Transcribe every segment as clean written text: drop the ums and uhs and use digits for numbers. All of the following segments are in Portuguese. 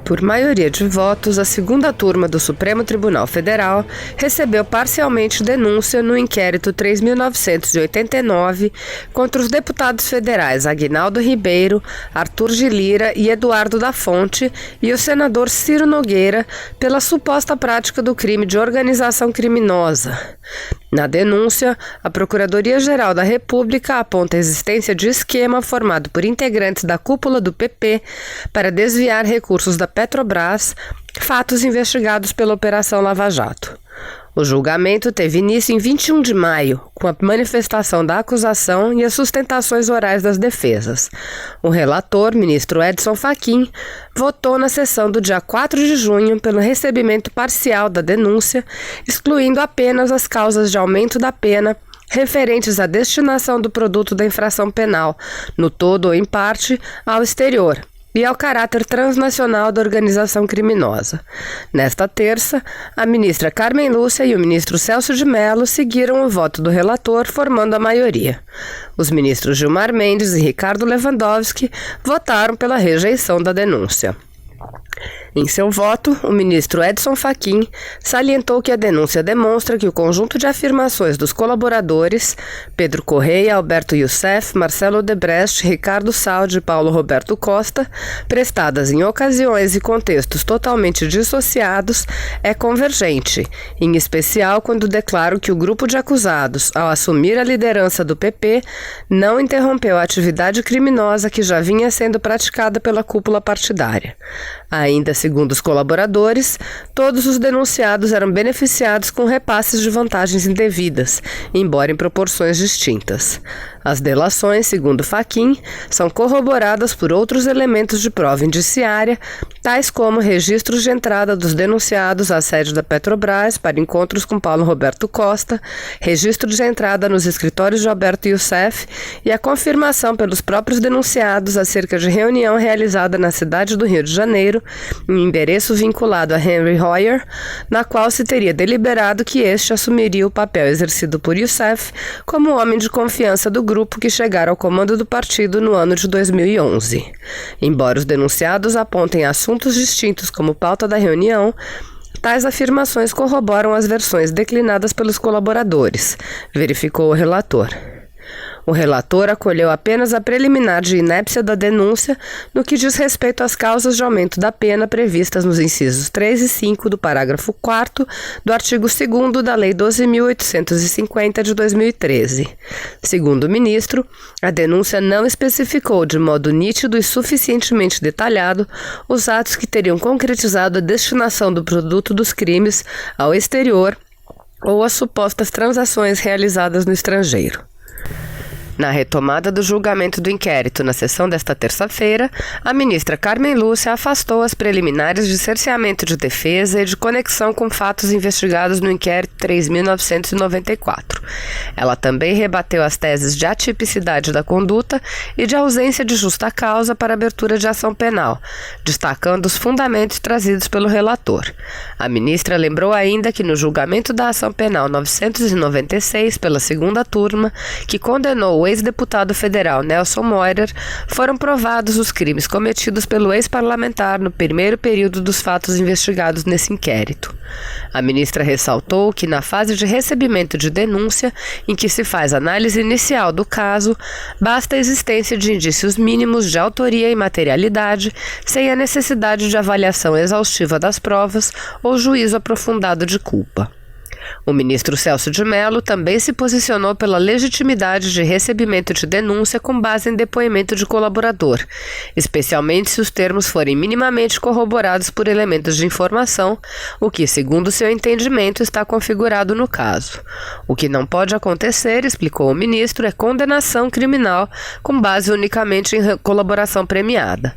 Por maioria de votos, a segunda turma do Supremo Tribunal Federal recebeu parcialmente denúncia no inquérito 3.989 contra os deputados federais Aguinaldo Ribeiro, Arthur de Lira e Eduardo da Fonte e o senador Ciro Nogueira pela suposta prática do crime de organização criminosa. Na denúncia, a Procuradoria-Geral da República aponta a existência de esquema formado por integrantes da cúpula do PP para desviar recursos da Petrobras, fatos investigados pela Operação Lava Jato. O julgamento teve início em 21 de maio, com a manifestação da acusação e as sustentações orais das defesas. O relator, ministro Edson Fachin, votou na sessão do dia 4 de junho pelo recebimento parcial da denúncia, excluindo apenas as causas de aumento da pena referentes à destinação do produto da infração penal, no todo ou em parte, ao exterior, e ao caráter transnacional da organização criminosa. Nesta terça, a ministra Carmen Lúcia e o ministro Celso de Mello seguiram o voto do relator, formando a maioria. Os ministros Gilmar Mendes e Ricardo Lewandowski votaram pela rejeição da denúncia. Em seu voto, o ministro Edson Fachin salientou que a denúncia demonstra que o conjunto de afirmações dos colaboradores Pedro Correia, Alberto Youssef, Marcelo Odebrecht, Ricardo Saldi e Paulo Roberto Costa, prestadas em ocasiões e contextos totalmente dissociados, é convergente, em especial quando declaram que o grupo de acusados, ao assumir a liderança do PP, não interrompeu a atividade criminosa que já vinha sendo praticada pela cúpula partidária. Ainda segundo os colaboradores, todos os denunciados eram beneficiados com repasses de vantagens indevidas, embora em proporções distintas. As delações, segundo Fachin, são corroboradas por outros elementos de prova indiciária, tais como registros de entrada dos denunciados à sede da Petrobras para encontros com Paulo Roberto Costa, registro de entrada nos escritórios de Alberto Youssef e a confirmação pelos próprios denunciados acerca de reunião realizada na cidade do Rio de Janeiro, em endereço vinculado a Henry Hoyer, na qual se teria deliberado que este assumiria o papel exercido por Youssef como homem de confiança do grupo que chegara ao comando do partido no ano de 2011. Embora os denunciados apontem assuntos distintos como pauta da reunião, tais afirmações corroboram as versões declinadas pelos colaboradores, verificou o relator. O relator acolheu apenas a preliminar de inépcia da denúncia no que diz respeito às causas de aumento da pena previstas nos incisos 3 e 5 do parágrafo 4º do artigo 2º da Lei 12.850 de 2013. Segundo o ministro, a denúncia não especificou de modo nítido e suficientemente detalhado os atos que teriam concretizado a destinação do produto dos crimes ao exterior ou as supostas transações realizadas no estrangeiro. Na retomada do julgamento do inquérito na sessão desta terça-feira, a ministra Carmen Lúcia afastou as preliminares de cerceamento de defesa e de conexão com fatos investigados no inquérito 3.994. Ela também rebateu as teses de atipicidade da conduta e de ausência de justa causa para abertura de ação penal, destacando os fundamentos trazidos pelo relator. A ministra lembrou ainda que no julgamento da ação penal 996 pela segunda turma, que condenou o ex-deputado federal Nelson Moirer, foram provados os crimes cometidos pelo ex-parlamentar no primeiro período dos fatos investigados nesse inquérito. A ministra ressaltou que na fase de recebimento de denúncia, em que se faz análise inicial do caso, basta a existência de indícios mínimos de autoria e materialidade, sem a necessidade de avaliação exaustiva das provas ou juízo aprofundado de culpa. O ministro Celso de Mello também se posicionou pela legitimidade de recebimento de denúncia com base em depoimento de colaborador, especialmente se os termos forem minimamente corroborados por elementos de informação, o que, segundo seu entendimento, está configurado no caso. O que não pode acontecer, explicou o ministro, é condenação criminal com base unicamente em colaboração premiada.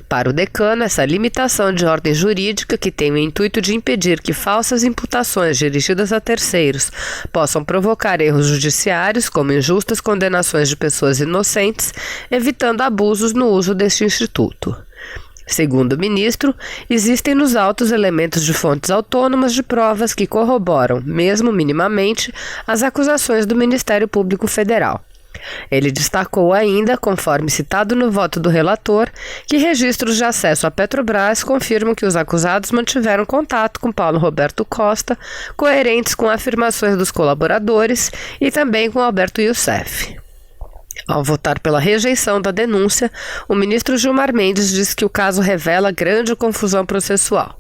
Para o decano, essa limitação de ordem jurídica, que tem o intuito de impedir que falsas imputações dirigidas a terceiros possam provocar erros judiciários, como injustas condenações de pessoas inocentes, evitando abusos no uso deste instituto. Segundo o ministro, existem nos autos elementos de fontes autônomas de provas que corroboram, mesmo minimamente, as acusações do Ministério Público Federal. Ele destacou ainda, conforme citado no voto do relator, que registros de acesso à Petrobras confirmam que os acusados mantiveram contato com Paulo Roberto Costa, coerentes com afirmações dos colaboradores e também com Alberto Youssef. Ao votar pela rejeição da denúncia, o ministro Gilmar Mendes disse que o caso revela grande confusão processual.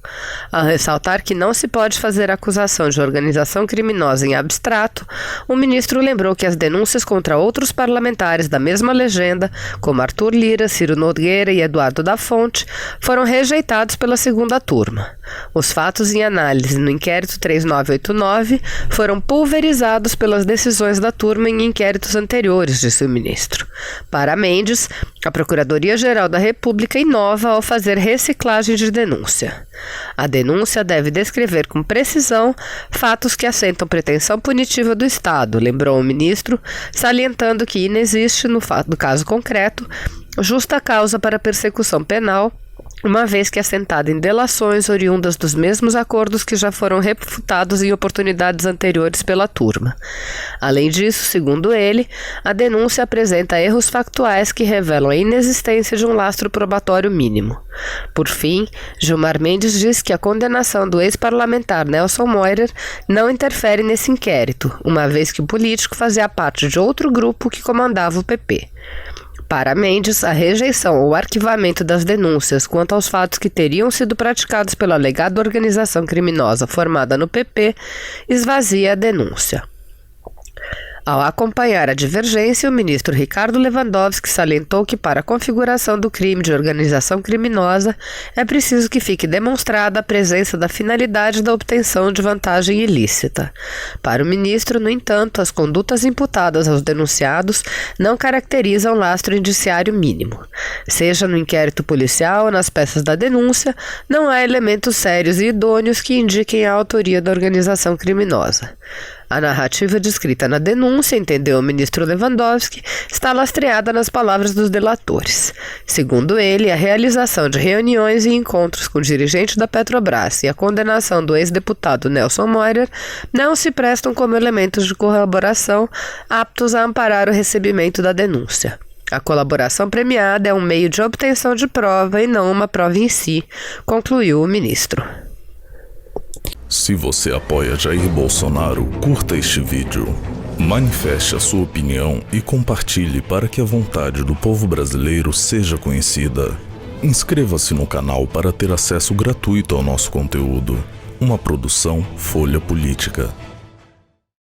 Ao ressaltar que não se pode fazer acusação de organização criminosa em abstrato, o ministro lembrou que as denúncias contra outros parlamentares da mesma legenda, como Arthur Lira, Ciro Nogueira e Eduardo da Fonte, foram rejeitados pela segunda turma. Os fatos em análise no inquérito 3989 foram pulverizados pelas decisões da turma em inquéritos anteriores, disse o ministro. Para Mendes, a Procuradoria-Geral da República inova ao fazer reciclagem de denúncia. A denúncia deve descrever com precisão fatos que assentam pretensão punitiva do Estado, lembrou o ministro, salientando que inexiste, no caso concreto, justa causa para persecução penal, uma vez que assentada em delações oriundas dos mesmos acordos que já foram refutados em oportunidades anteriores pela turma. Além disso, segundo ele, a denúncia apresenta erros factuais que revelam a inexistência de um lastro probatório mínimo. Por fim, Gilmar Mendes diz que a condenação do ex-parlamentar Nelson Moirer não interfere nesse inquérito, uma vez que o político fazia parte de outro grupo que comandava o PP. Para Mendes, a rejeição ou arquivamento das denúncias quanto aos fatos que teriam sido praticados pela alegada organização criminosa formada no PP esvazia a denúncia. Ao acompanhar a divergência, o ministro Ricardo Lewandowski salientou que para a configuração do crime de organização criminosa é preciso que fique demonstrada a presença da finalidade da obtenção de vantagem ilícita. Para o ministro, no entanto, as condutas imputadas aos denunciados não caracterizam lastro indiciário mínimo. Seja no inquérito policial ou nas peças da denúncia, não há elementos sérios e idôneos que indiquem a autoria da organização criminosa. A narrativa descrita na denúncia, entendeu o ministro Lewandowski, está lastreada nas palavras dos delatores. Segundo ele, a realização de reuniões e encontros com dirigentes da Petrobras e a condenação do ex-deputado Nelson Moirer não se prestam como elementos de corroboração aptos a amparar o recebimento da denúncia. A colaboração premiada é um meio de obtenção de prova e não uma prova em si, concluiu o ministro. Se você apoia Jair Bolsonaro, curta este vídeo, manifeste a sua opinião e compartilhe para que a vontade do povo brasileiro seja conhecida. Inscreva-se no canal para ter acesso gratuito ao nosso conteúdo. Uma produção Folha Política.